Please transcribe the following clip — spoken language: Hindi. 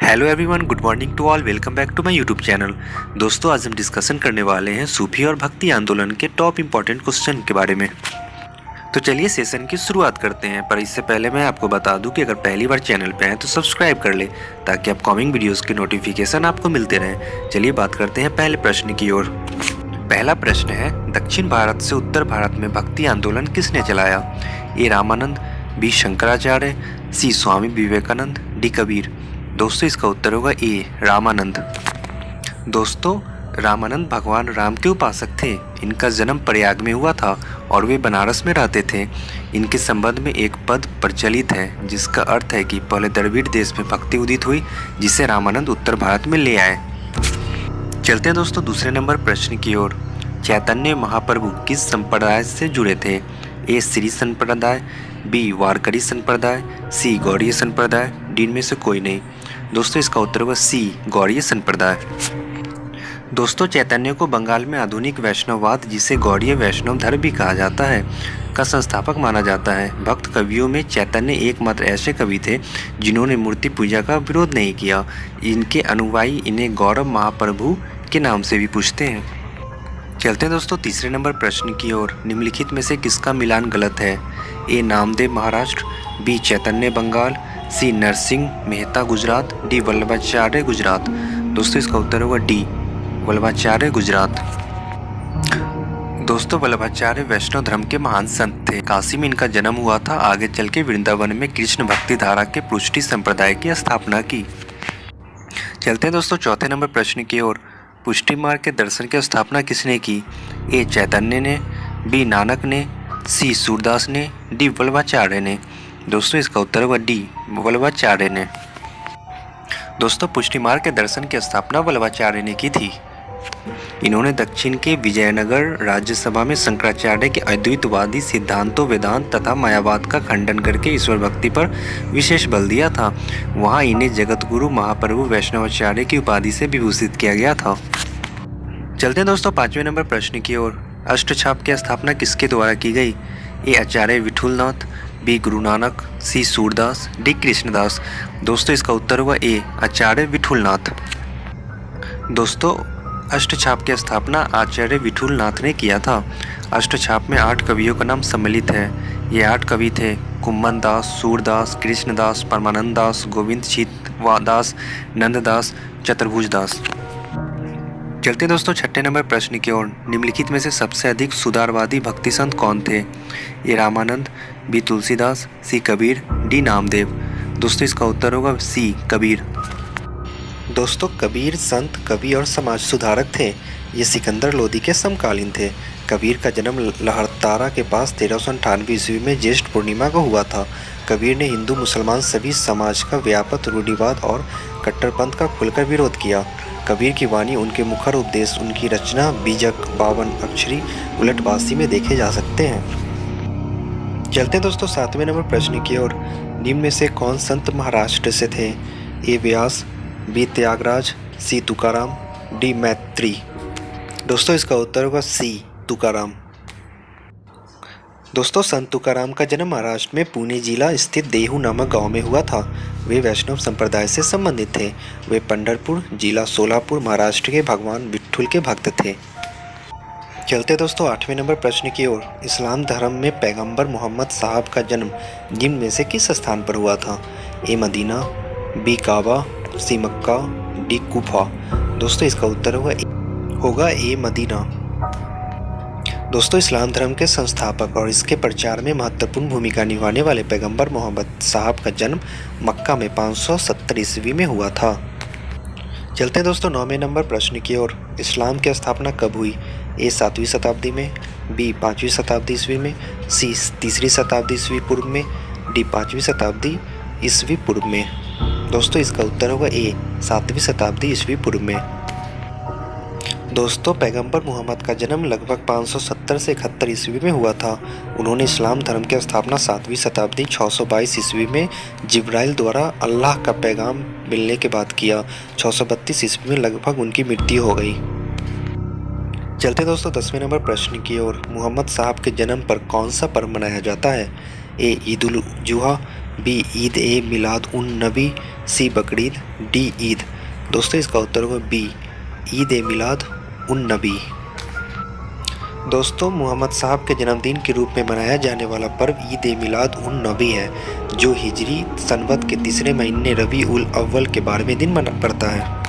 Hello everyone, good morning to all. Welcome back to my YouTube channel. दोस्तों, आज हम डिस्कशन करने वाले हैं सूफी और भक्ति आंदोलन के टॉप इम्पॉर्टेंट क्वेश्चन के बारे में। तो चलिए सेशन की शुरुआत करते हैं, पर इससे पहले मैं आपको बता दूं कि अगर पहली बार चैनल पे हैं तो सब्सक्राइब कर ले ताकि अपकमिंग वीडियोस के नोटिफिकेशन आपको मिलते रहें। चलिए बात करते हैं पहले प्रश्न की ओर। पहला प्रश्न है, दक्षिण भारत से उत्तर भारत में भक्ति आंदोलन किसने चलाया? ए रामानंद, बी शंकराचार्य, सी स्वामी विवेकानंद, डी कबीर। दोस्तों, इसका उत्तर होगा ए रामानंद। दोस्तों, रामानंद भगवान राम के उपासक थे। इनका जन्म प्रयाग में हुआ था और वे बनारस में रहते थे। इनके संबंध में एक पद प्रचलित है जिसका अर्थ है कि पहले द्रविड़ देश में भक्ति उदित हुई जिसे रामानंद उत्तर भारत में ले आए। चलते हैं दोस्तों दूसरे नंबर प्रश्न की ओर। चैतन्य महाप्रभु किस संप्रदाय से जुड़े थे? ए श्री संप्रदाय, बी वारकरी संप्रदाय, सी गौड़ीय संप्रदाय, डी में से कोई नहीं। दोस्तों, इसका उत्तर होगा सी गौड़ीय संप्रदाय। दोस्तों, चैतन्य को बंगाल में आधुनिक वैष्णववाद, जिसे गौड़ीय वैष्णव धर्म भी कहा जाता है, का संस्थापक माना जाता है। भक्त कवियों में चैतन्य एकमात्र ऐसे कवि थे जिन्होंने मूर्ति पूजा का विरोध नहीं किया। इनके अनुयायी इन्हें गौरव महाप्रभु के नाम से भी पूछते हैं। चलते हैं दोस्तों तीसरे नंबर प्रश्न की ओर। निम्नलिखित में से किसका मिलान गलत है? ए नामदेव महाराष्ट्र, बी चैतन्य बंगाल, सी नरसिंह मेहता गुजरात, डी वल्लभाचार्य गुजरात। दोस्तों, इसका उत्तर होगा डी वल्लभाचार्य गुजरात। दोस्तों, वल्लभाचार्य वैष्णव धर्म के महान संत थे। काशी में इनका जन्म हुआ था। आगे चल के वृंदावन में कृष्ण भक्ति धारा के पुष्टि संप्रदाय की स्थापना की। चलते हैं दोस्तों चौथे नंबर प्रश्न की ओर। पुष्टि मार्ग के दर्शन की स्थापना किसने की? ए चैतन्य ने, बी नानक ने, सी सूरदास ने, डी वल्लभाचार्य ने। दोस्तों, इसका उत्तर होगा डी वल्लभाचार्य ने। दोस्तों, पुष्टि मार्ग के दर्शन की स्थापना वल्लभाचार्य ने की थी। इन्होंने दक्षिण के विजयनगर राज्यसभा में शंकराचार्य के अद्वैतवादी सिद्धांतों, वेदांत तथा मायावाद का खंडन करके ईश्वर भक्ति पर विशेष बल दिया था। वहां इन्हें जगत गुरु महाप्रभु वैष्णवाचार्य की उपाधि से विभूषित किया गया था। चलते हैं दोस्तों पांचवें नंबर प्रश्न की ओर। अष्टछाप की स्थापना किसके द्वारा की गई? ए आचार्य विठुलनाथ, बी गुरु नानक, सी सूरदास, डी कृष्णदास। दोस्तों, इसका उत्तर हुआ ए आचार्य विठुलनाथ। दोस्तों, अष्टछाप की स्थापना आचार्य विठुलनाथ ने किया था। अष्टछाप में 8 कवियों का नाम सम्मिलित है। ये 8 कवि थे कुम्मन दास, सूरदास, कृष्णदास, परमानंद दास, गोविंद दास, नंददास, चतुर्भुज दास। चलते दोस्तों छठे नंबर प्रश्न की ओर। निम्नलिखित में से सबसे अधिक सुधारवादी भक्ति संत कौन थे? ए रामानंद, बी तुलसीदास, सी कबीर, डी नामदेव। दोस्तों, इसका उत्तर होगा सी कबीर। दोस्तों, कबीर संत, कवि और समाज सुधारक थे। ये सिकंदर लोदी के समकालीन थे। कबीर का जन्म लहरतारा के पास 1398 ईस्वी में ज्येष्ठ पूर्णिमा को हुआ था। कबीर ने हिंदू मुसलमान सभी समाज का व्यापक रूढ़िवाद और कट्टरपंथ का खुलकर विरोध किया। कबीर की वाणी, उनके मुखर उपदेश, उनकी रचना बीजक 52 अक्षरी उलटबासी में देखे जा सकते हैं। चलते हैं दोस्तों सातवें नंबर प्रश्न की ओर। निम्न में से कौन संत महाराष्ट्र से थे? ए व्यास, बी त्यागराज, सी तुकाराम, डी मैत्री। दोस्तों, इसका उत्तर होगा सी तुकाराम। दोस्तों, संत तुकाराम का जन्म महाराष्ट्र में पुणे जिला स्थित देहू नामक गांव में हुआ था। वे वैष्णव संप्रदाय से संबंधित थे। वे पंढरपुर जिला सोलापुर महाराष्ट्र के भगवान विट्ठल के भक्त थे। चलते दोस्तों आठवें नंबर प्रश्न की ओर। इस्लाम धर्म में पैगंबर मोहम्मद साहब का जन्म निम्न में से किस स्थान पर हुआ था? ए मदीना, बी काबा, सी मक्का, डी कुफा। दोस्तों, इसका उत्तर होगा ए मदीना। दोस्तों, इस्लाम धर्म के संस्थापक और इसके प्रचार में महत्वपूर्ण भूमिका निभाने वाले पैगंबर मोहम्मद साहब का जन्म मक्का में 570 ईस्वी में हुआ था। चलते हैं दोस्तों नौवें नंबर प्रश्न की ओर। इस्लाम की स्थापना कब हुई? ए 7वीं शताब्दी में, बी 5वीं शताब्दी ईस्वी में, सी 3री शताब्दी ईस्वी पूर्व में, डी 5वीं शताब्दी ईस्वी पूर्व में। दोस्तों, इसका उत्तर होगा ए 7वीं शताब्दी ईस्वी पूर्व में। दोस्तों, पैगंबर मोहम्मद का जन्म लगभग 570 से 71 ईस्वी में हुआ था। उन्होंने इस्लाम धर्म की स्थापना 7वीं शताब्दी 622 ईस्वी में जिब्राइल द्वारा अल्लाह का पैगाम मिलने के बाद किया। 632 ईस्वी में लगभग उनकी मृत्यु हो गई। चलते दोस्तों 10वें नंबर प्रश्न की ओर। मोहम्मद साहब के जन्म पर कौन सा पर्व मनाया जाता है? ए ईद उल जुहा, बी ईद ए मिलाद उन नबी, सी बकरीद, डी ईद। दोस्तों इसका उत्तर होगा बी ईद ए मिलाद उन नबी। दोस्तों मोहम्मद साहब के जन्मदिन के रूप में मनाया जाने वाला पर्व ईद ए मिलाद उन नबी है, जो हिजरी सनवत के तीसरे महीने रबी उल अव्वल के 12वें दिन मना पड़ता है।